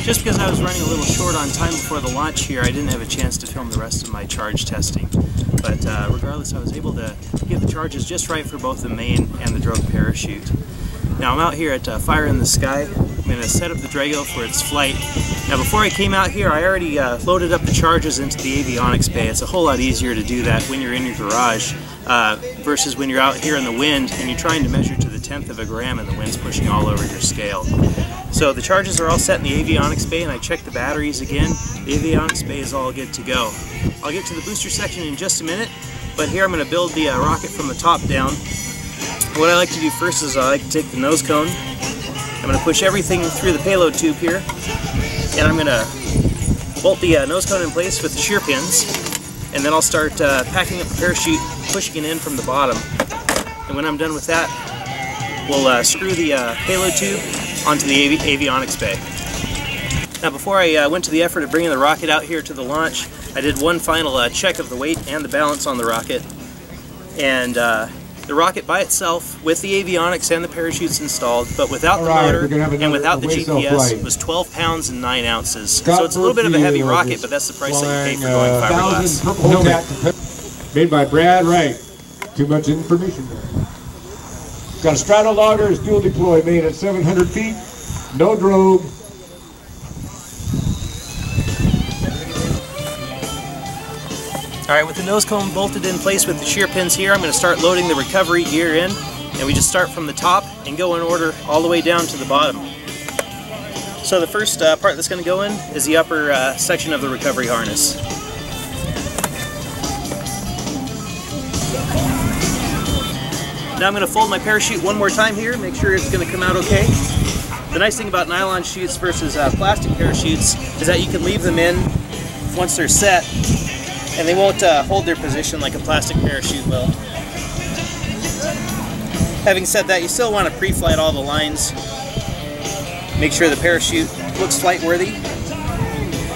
Just because I was running a little short on time before the launch here, I didn't have a chance to film the rest of my charge testing. But regardless, I was able to get the charges just right for both the main and the drogue parachute. Now I'm out here at Fire in the Sky. I'm going to set up the Drago for its flight. Now before I came out here, I already loaded up the charges into the avionics bay. It's a whole lot easier to do that when you're in your garage versus when you're out here in the wind and you're trying to measure to the 1/10 of a gram and the wind's pushing all over your scale. So the charges are all set in the avionics bay, and I checked the batteries again. The avionics bay is all good to go. I'll get to the booster section in just a minute, but here I'm going to build the rocket from the top down. What I like to do first is I like to take the nose cone. I'm going to push everything through the payload tube here, and I'm going to bolt the nose cone in place with the shear pins, and then I'll start packing up the parachute, pushing it in from the bottom. And when I'm done with that, we'll screw the payload tube onto the avionics bay. Now before I went to the effort of bringing the rocket out here to the launch, I did one final check of the weight and the balance on the rocket. And the rocket by itself, with the avionics and the parachutes installed, but without the motor and without the GPS, was 12 pounds and 9 ounces. So it's a little bit of a heavy rocket, but that's the price that you pay for going fiberglass. Made by Brad Wright. Too much information there. Got a straddle logger, is dual deploy, made at 700 feet, no drogue. Alright, with the nose cone bolted in place with the shear pins here, I'm going to start loading the recovery gear in, and we just start from the top and go in order all the way down to the bottom. So the first part that's going to go in is the upper section of the recovery harness. Now I'm going to fold my parachute one more time here, make sure it's going to come out okay. The nice thing about nylon chutes versus plastic parachutes is that you can leave them in once they're set, and they won't hold their position like a plastic parachute will. Having said that, you still want to pre-flight all the lines. Make sure the parachute looks flight-worthy.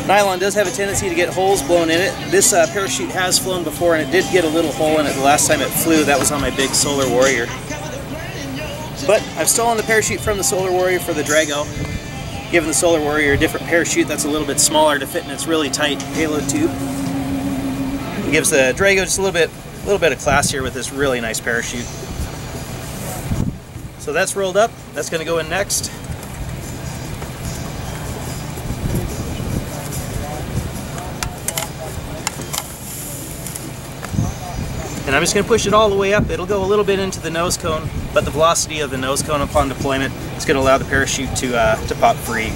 Nylon does have a tendency to get holes blown in it. This parachute has flown before, and it did get a little hole in it the last time it flew. That was on my big Solar Warrior. But I've stolen the parachute from the Solar Warrior for the Drago, giving the Solar Warrior a different parachute that's a little bit smaller to fit in its really tight payload tube. It gives the Drago just a little bit of class here with this really nice parachute. So that's rolled up. That's going to go in next. And I'm just going to push it all the way up. It'll go a little bit into the nose cone, but the velocity of the nose cone upon deployment is going to allow the parachute to pop free.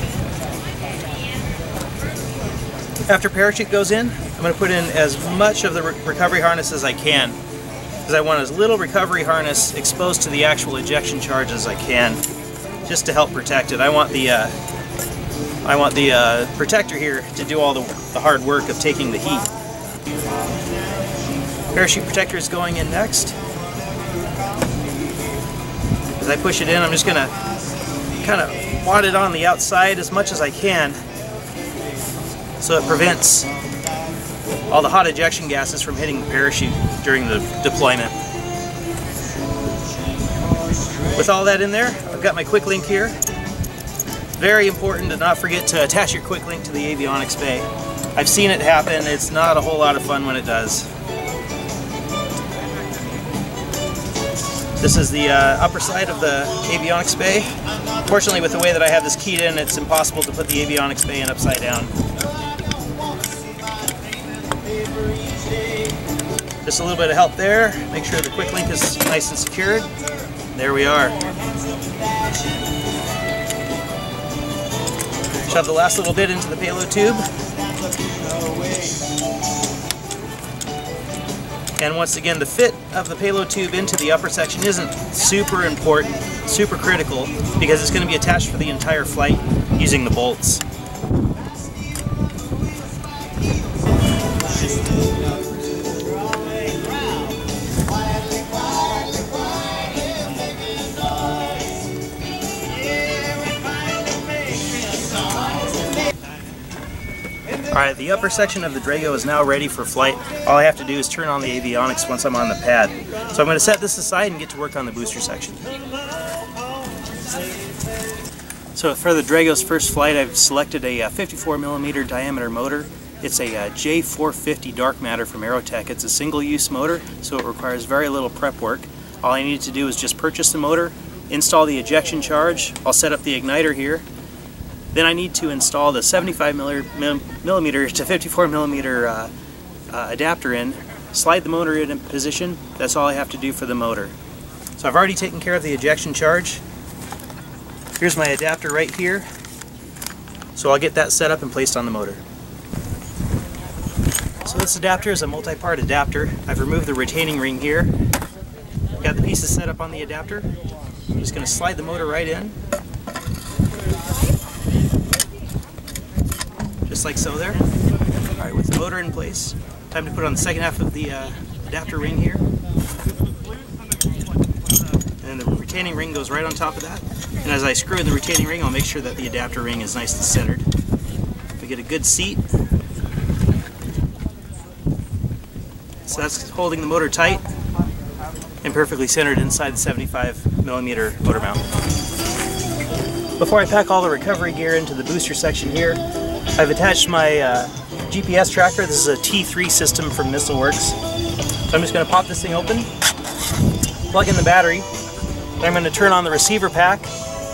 After parachute goes in, I'm going to put in as much of the recovery harness as I can, because I want as little recovery harness exposed to the actual ejection charge as I can, just to help protect it. I want the protector here to do all the hard work of taking the heat. Parachute protector is going in next. As I push it in, I'm just going to kind of wad it on the outside as much as I can, so it prevents all the hot ejection gases from hitting the parachute during the deployment. With all that in there, I've got my quick link here. Very important to not forget to attach your quick link to the avionics bay. I've seen it happen. It's not a whole lot of fun when it does. This is the upper side of the avionics bay. Fortunately, with the way that I have this keyed in, it's impossible to put the avionics bay in upside down. Just a little bit of help there. Make sure the quick link is nice and secured. There we are. Shove the last little bit into the payload tube. And once again, the fit of the payload tube into the upper section isn't super important, super critical, because it's going to be attached for the entire flight using the bolts. Alright, the upper section of the Drago is now ready for flight. All I have to do is turn on the avionics once I'm on the pad. So I'm going to set this aside and get to work on the booster section. So for the Drago's first flight, I've selected a 54mm diameter motor. It's a J450 dark matter from Aerotech. It's a single-use motor, so it requires very little prep work. All I need to do is just purchase the motor, install the ejection charge. I'll set up the igniter here. Then I need to install the 75mm to 54mm adapter in, slide the motor in position. That's all I have to do for the motor. So I've already taken care of the ejection charge. Here's my adapter right here. So I'll get that set up and placed on the motor. So this adapter is a multi-part adapter. I've removed the retaining ring here. Got the pieces set up on the adapter. I'm just going to slide the motor right in. Just like so there. Alright, with the motor in place, time to put on the second half of the adapter ring here. And the retaining ring goes right on top of that. And as I screw in the retaining ring, I'll make sure that the adapter ring is nice and centered. We get a good seat. So that's holding the motor tight and perfectly centered inside the 75mm motor mount. Before I pack all the recovery gear into the booster section here, I've attached my GPS tracker. This is a T3 system from MissileWorks. So I'm just going to pop this thing open, plug in the battery, then I'm going to turn on the receiver pack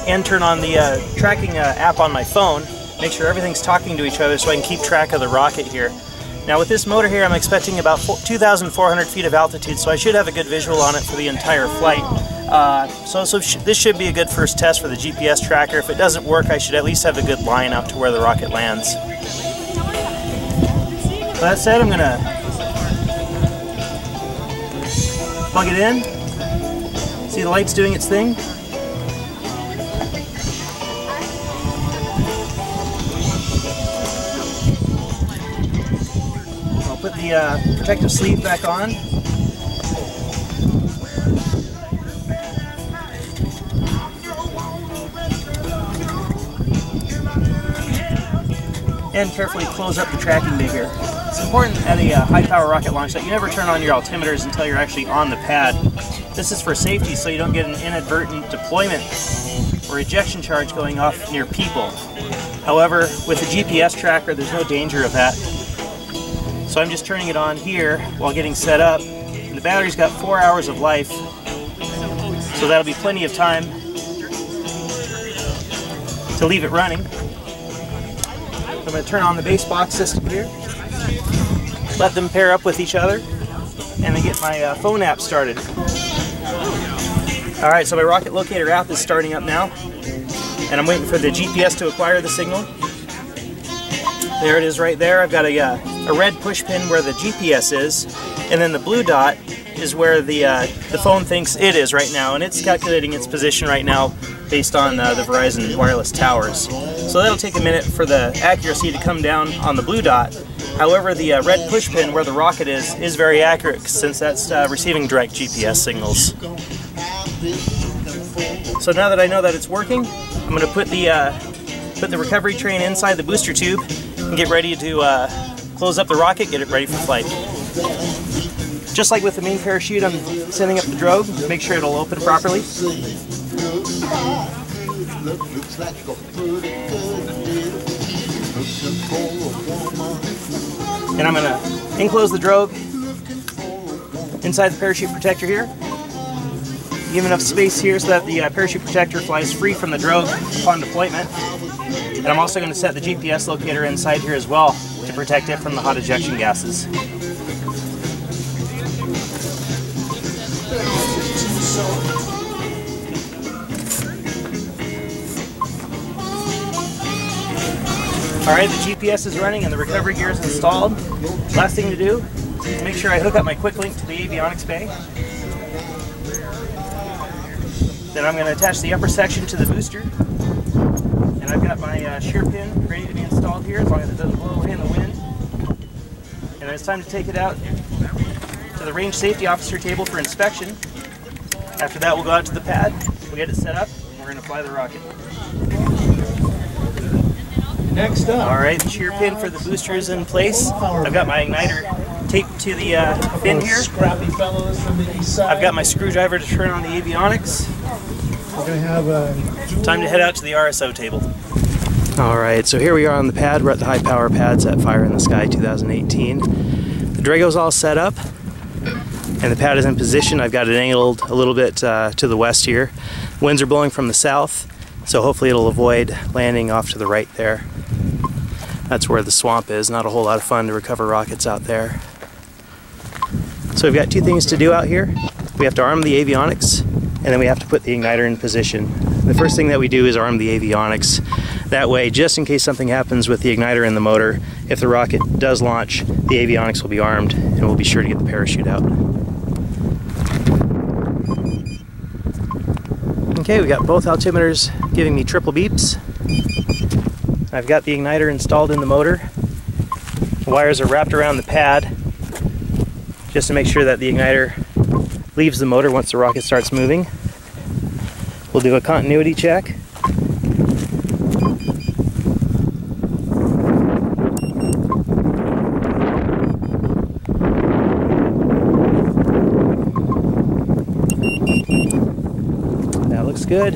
and turn on the tracking app on my phone, make sure everything's talking to each other so I can keep track of the rocket here. Now with this motor here, I'm expecting about 2,400 feet of altitude, so I should have a good visual on it for the entire flight. This should be a good first test for the GPS tracker. If it doesn't work, I should at least have a good line out to where the rocket lands. With that said, I'm going to plug it in. See the light's doing its thing? Put the protective sleeve back on. And carefully close up the tracking bay here. It's important at a high power rocket launch that you never turn on your altimeters until you're actually on the pad. This is for safety so you don't get an inadvertent deployment or ejection charge going off near people. However, with the GPS tracker, there's no danger of that. So I'm just turning it on here while getting set up. And the battery's got 4 hours of life, so that'll be plenty of time to leave it running. So I'm going to turn on the base box system here, let them pair up with each other, and then get my phone app started. Alright, so my rocket locator app is starting up now, and I'm waiting for the GPS to acquire the signal. There it is right there. I've got a red push pin where the GPS is, and then the blue dot is where the phone thinks it is right now, and it's calculating its position right now based on the Verizon wireless towers. So that'll take a minute for the accuracy to come down on the blue dot. However, the red push pin where the rocket is very accurate since that's receiving direct GPS signals. So now that I know that it's working, I'm going to put the recovery train inside the booster tube and get ready to close up the rocket, get it ready for flight. Just like with the main parachute, I'm setting up the drogue to make sure it'll open properly. And I'm going to enclose the drogue inside the parachute protector here. Give enough space here so that the parachute protector flies free from the drogue upon deployment. And I'm also going to set the GPS locator inside here as well to protect it from the hot ejection gases. Alright, the GPS is running and the recovery gear is installed. Last thing to do is make sure I hook up my quick link to the avionics bay. Then I'm going to attach the upper section to the booster. And I've got my shear pin ready to be installed here as long as it doesn't blow away in the wind. And then it's time to take it out to the range safety officer table for inspection. After that, we'll go out to the pad, we'll get it set up, and we're going to fly the rocket. Next up. Alright, the shear pin for the booster is in place. I've got my igniter taped to the fin here. I've got my screwdriver to turn on the avionics. We're going to have a... Time to head out to the RSO table. Alright, so here we are on the pad. We're at the high power pads at Fire in the Sky 2018. The Drago's all set up, and the pad is in position. I've got it angled a little bit to the west here. Winds are blowing from the south, so hopefully it'll avoid landing off to the right there. That's where the swamp is. Not a whole lot of fun to recover rockets out there. So we've got two things to do out here. We have to arm the avionics, and then we have to put the igniter in position. The first thing that we do is arm the avionics. That way, just in case something happens with the igniter in the motor, if the rocket does launch, the avionics will be armed, and we'll be sure to get the parachute out. Okay, we got both altimeters giving me triple beeps. I've got the igniter installed in the motor. The wires are wrapped around the pad just to make sure that the igniter leaves the motor once the rocket starts moving. We'll do a continuity check. That looks good.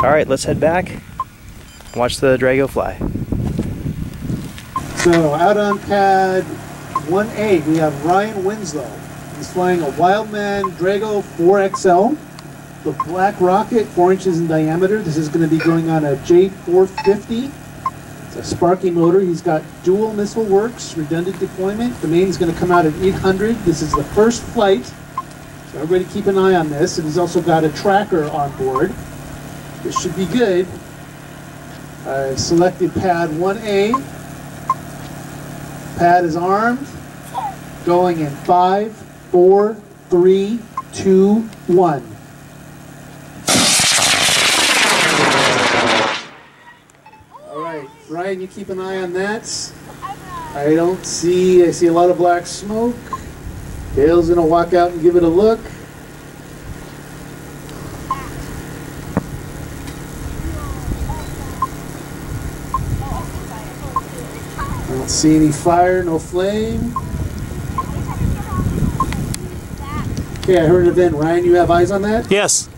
All right, let's head back and watch the Drago fly. So out on pad 1A, we have Ryan Winslow. He's flying a Wildman Drago 4XL. The black rocket, 4 inches in diameter. This is going to be going on a J450. It's a Sparky motor. He's got dual missile works, redundant deployment. The main's going to come out at 800. This is the first flight, so everybody keep an eye on this. And he's also got a tracker on board. This should be good. I selected pad 1A. Pad is armed. Going in 5, 4, 3, 2, 1. Alright, Ryan, you keep an eye on that. I see a lot of black smoke. Dale's gonna walk out and give it a look. I don't see any fire, no flame. Okay, I heard it then. Ryan, you have eyes on that? Yes.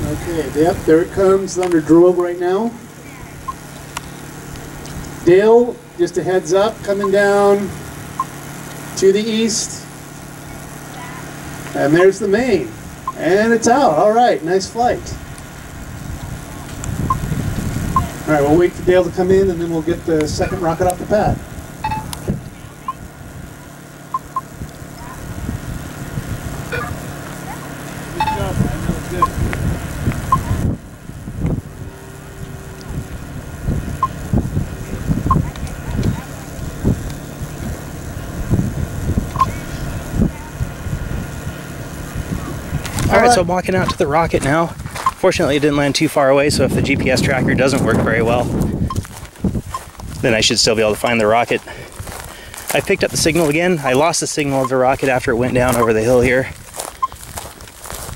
Okay, yep, there it comes under Drago right now. Dale, just a heads up, coming down to the east. And there's the main. And it's out. All right, nice flight. All right, we'll wait for Dale to come in and then we'll get the second rocket off the pad. Alright, so I'm walking out to the rocket now. Fortunately, it didn't land too far away, so if the GPS tracker doesn't work very well, then I should still be able to find the rocket. I picked up the signal again. I lost the signal of the rocket after it went down over the hill here,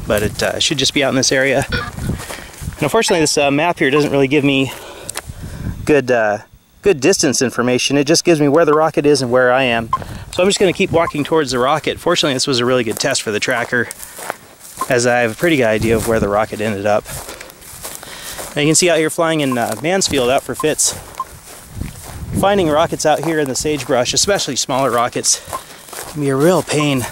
but it should just be out in this area. And unfortunately, this map here doesn't really give me good distance information. It just gives me where the rocket is and where I am. So I'm just going to keep walking towards the rocket. Fortunately, this was a really good test for the tracker, as I have a pretty good idea of where the rocket ended up. Now you can see out here flying in Mansfield out for Fitz. Finding rockets out here in the sagebrush, especially smaller rockets, can be a real pain.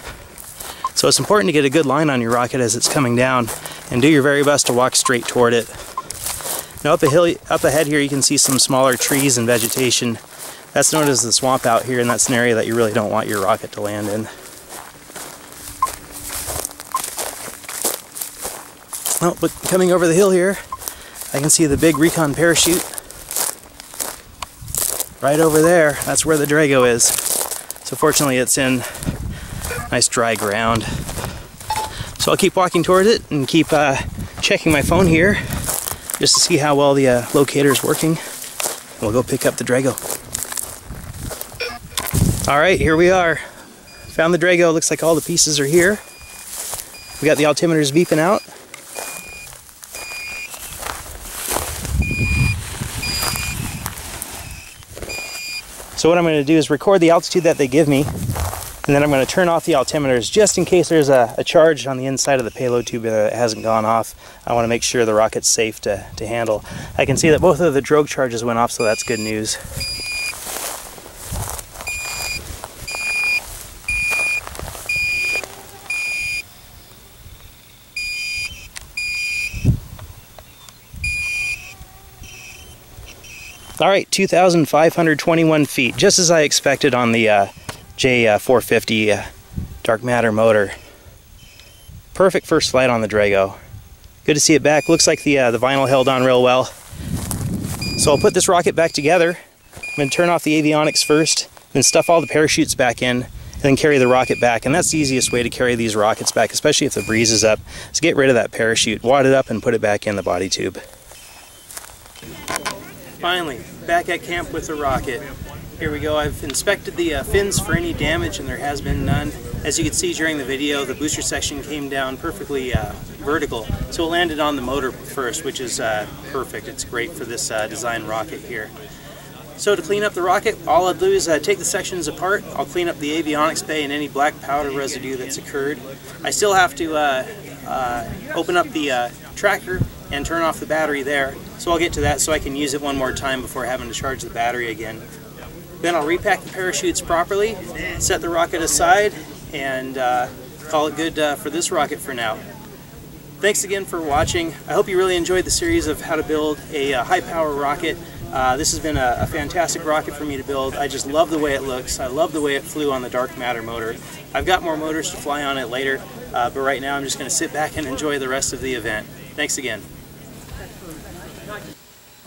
So it's important to get a good line on your rocket as it's coming down and do your very best to walk straight toward it. Now up ahead here you can see some smaller trees and vegetation. That's known as the swamp out here, and that's an area that you really don't want your rocket to land in. Oh, but coming over the hill here, I can see the big recon parachute right over there. That's where the Drago is. So fortunately it's in nice dry ground. So I'll keep walking towards it and keep checking my phone here just to see how well the locator is working. We'll go pick up the Drago. Alright, here we are. Found the Drago. Looks like all the pieces are here. We got the altimeters beeping out. So what I'm going to do is record the altitude that they give me, And then I'm going to turn off the altimeters just in case there's a charge on the inside of the payload tube that hasn't gone off. I want to make sure the rocket's safe to handle. I can see that both of the drogue charges went off, so that's good news. All right, 2,521 feet, just as I expected on the J450 dark matter motor. Perfect first flight on the Drago. Good to see it back. Looks like the vinyl held on real well. So I'll put this rocket back together. I'm going to turn off the avionics first, then stuff all the parachutes back in, and then carry the rocket back. And that's the easiest way to carry these rockets back, especially if the breeze is up, is get rid of that parachute, wad it up, and put it back in the body tube. Finally, back at camp with the rocket. Here we go. I've inspected the fins for any damage, and there has been none. As you can see during the video, the booster section came down perfectly vertical, so it landed on the motor first, which is perfect. It's great for this design rocket here. So to clean up the rocket, all I'll do is take the sections apart. I'll clean up the avionics bay and any black powder residue that's occurred. I still have to open up the tracker and turn off the battery there. So I'll get to that so I can use it one more time before having to charge the battery again. Then I'll repack the parachutes properly, set the rocket aside, and call it good for this rocket for now. Thanks again for watching. I hope you really enjoyed the series of how to build a high-power rocket. This has been a fantastic rocket for me to build. I just love the way it looks. I love the way it flew on the dark matter motor. I've got more motors to fly on it later, but right now I'm just going to sit back and enjoy the rest of the event. Thanks again.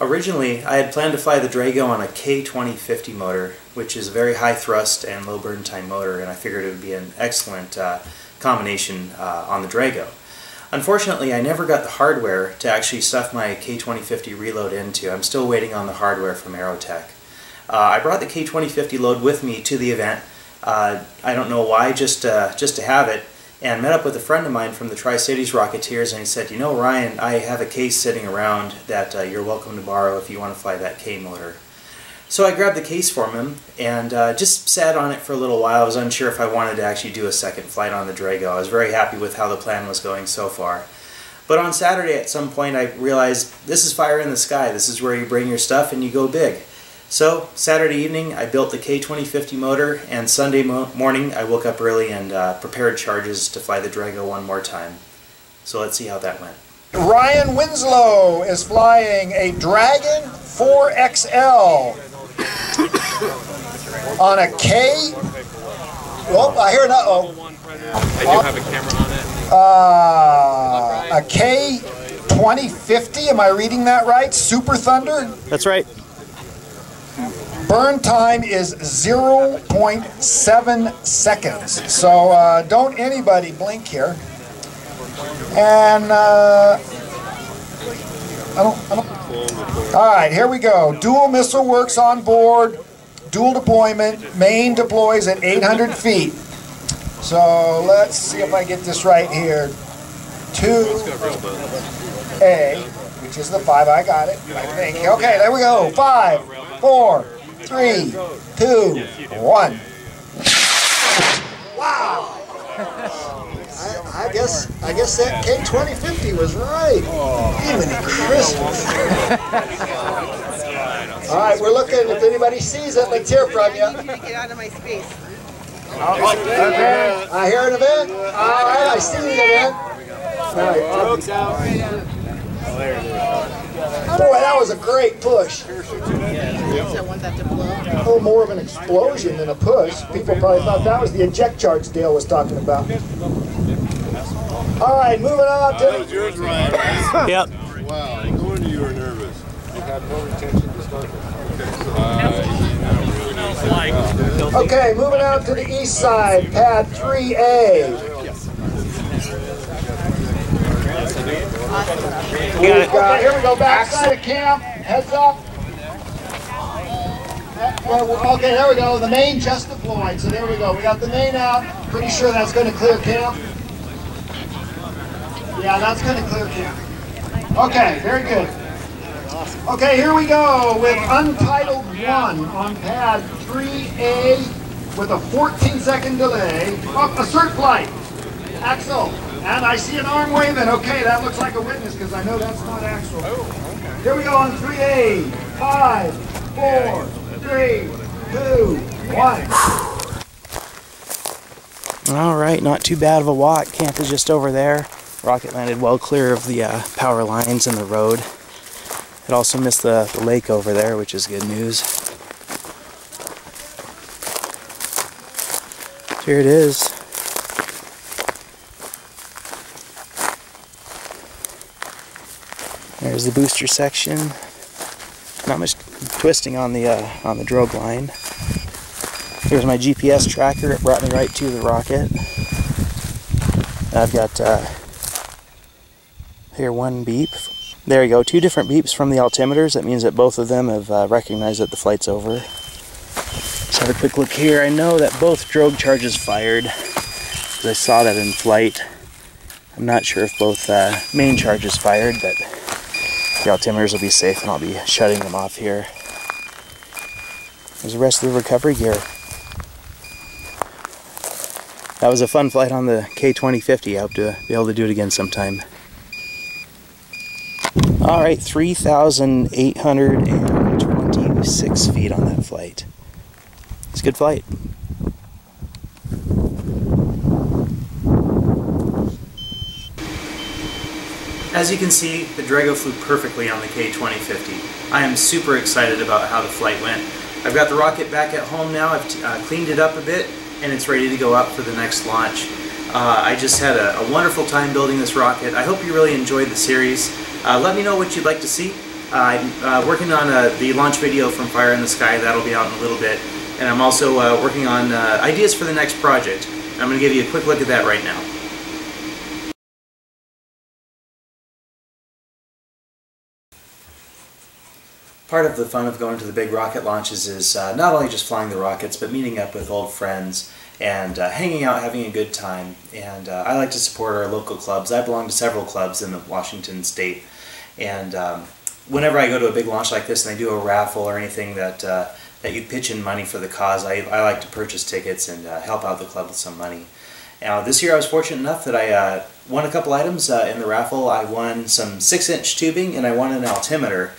Originally, I had planned to fly the Drago on a K2050 motor, which is a very high thrust and low burn time motor, and I figured it would be an excellent combination on the Drago. Unfortunately, I never got the hardware to actually stuff my K2050 reload into. I'm still waiting on the hardware from Aerotech. I brought the K2050 load with me to the event. I don't know why, just to have it, and met up with a friend of mine from the Tri-Cities Rocketeers, and he said, you know, Ryan, I have a case sitting around that you're welcome to borrow if you want to fly that K motor. So I grabbed the case from him and just sat on it for a little while. I was unsure if I wanted to actually do a second flight on the Drago. I was very happy with how the plan was going so far. But on Saturday at some point I realized this is fire in the sky. This is where you bring your stuff and you go big. So Saturday evening I built the K2050 motor, and Sunday morning I woke up early and prepared charges to fly the Drago one more time. So let's see how that went. Ryan Winslow is flying a Dragon 4XL on a K. Oh, I hear an uh-oh. I do have a camera on it. A K2050, am I reading that right? Super Thunder? That's right. Burn time is 0.7 seconds. So don't anybody blink here. And all right, here we go. Dual missile works on board. Dual deployment. Main deploys at 800 feet. So let's see if I get this right here. 2A, which is the 5. I got it, I think. Okay, there we go. 5, 4, 3, 2, 1. Wow. I guess that K2050 was right. Even Christmas. All right, we're looking. If anybody sees it, let's hear from you. Get out of my space. Okay. I hear an event. All right, I see the event. All right. Boy, that was a great push. I want that to blow. A little more of an explosion than a push. People probably thought that was the eject charge Dale was talking about. All right, moving on to... That was yours, Ryan. Yep. Wow, no wonder you were nervous. You had no intention to start with. Okay, moving out to the east side, pad 3A. Here we go, backside of camp, heads up. Okay, there we go, the main just deployed, so there we go. We got the main out, pretty sure that's going to clear camp. Yeah, that's going to clear camp. Okay, very good. Okay, here we go with Untitled 1 on pad 3A, with a 14-second delay. Up, assert flight. Axel. And I see an arm waving. Okay, that looks like a witness because I know that's not Axel. Oh, okay. Here we go on 3A. 5, 4, 3, 2, 1. All right, not too bad of a walk. Camp is just over there. Rocket landed well clear of the power lines and the road. It also missed the lake over there, which is good news. Here it is. There's the booster section. Not much twisting on the drogue line. Here's my GPS tracker. It brought me right to the rocket. I've got here one beep. There you go. 2 different beeps from the altimeters. That means that both of them have recognized that the flight's over. Let's have a quick look here. I know that both drogue charges fired, because I saw that in flight. I'm not sure if both main charges fired, but the altimeters will be safe and I'll be shutting them off here. There's the rest of the recovery gear. That was a fun flight on the K2050. I hope to be able to do it again sometime. Alright, 3,826 feet on that flight. It's a good flight. As you can see, the Drago flew perfectly on the K2050. I am super excited about how the flight went. I've got the rocket back at home now. I've cleaned it up a bit, and it's ready to go up for the next launch. I just had a wonderful time building this rocket. I hope you really enjoyed the series. Let me know what you'd like to see. I'm working on the launch video from Fire in the Sky. That'll be out in a little bit. And I'm also working on ideas for the next project. I'm going to give you a quick look at that right now. Part of the fun of going to the big rocket launches is not only just flying the rockets, but meeting up with old friends and hanging out, having a good time. And I like to support our local clubs. I belong to several clubs in the Washington state. And whenever I go to a big launch like this and they do a raffle or anything that you pitch in money for the cause, I like to purchase tickets and help out the club with some money. Now, this year I was fortunate enough that I won a couple items in the raffle. I won some 6-inch tubing and I won an altimeter.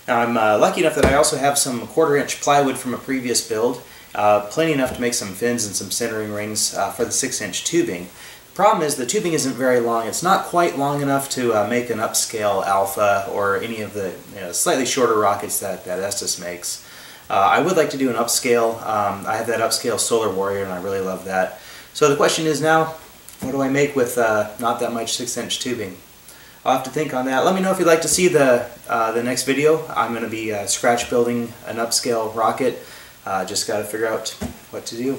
Now, I'm lucky enough that I also have some 1/4-inch plywood from a previous build, plenty enough to make some fins and some centering rings for the 6-inch tubing. The problem is the tubing isn't very long. It's not quite long enough to make an upscale Alpha or any of the slightly shorter rockets that Estes makes. I would like to do an upscale. I have that upscale Solar Warrior and I really love that. So the question is now, what do I make with not that much 6-inch tubing? I'll have to think on that. Let me know if you'd like to see the next video. I'm going to be scratch building an upscale rocket. Just got to figure out what to do.